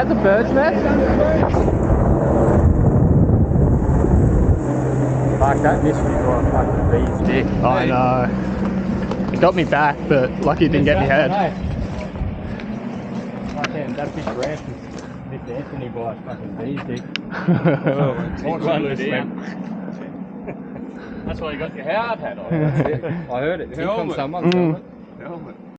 that the bird's nest? Fuck, that missed me for a fucking bee's dick. I know. It got me back, but lucky it didn't get me head. Fucking, that big branch missed Anthony by a fucking bee's dick. That's why you got your hard hat on. I heard it. Here comes someone. Helmet.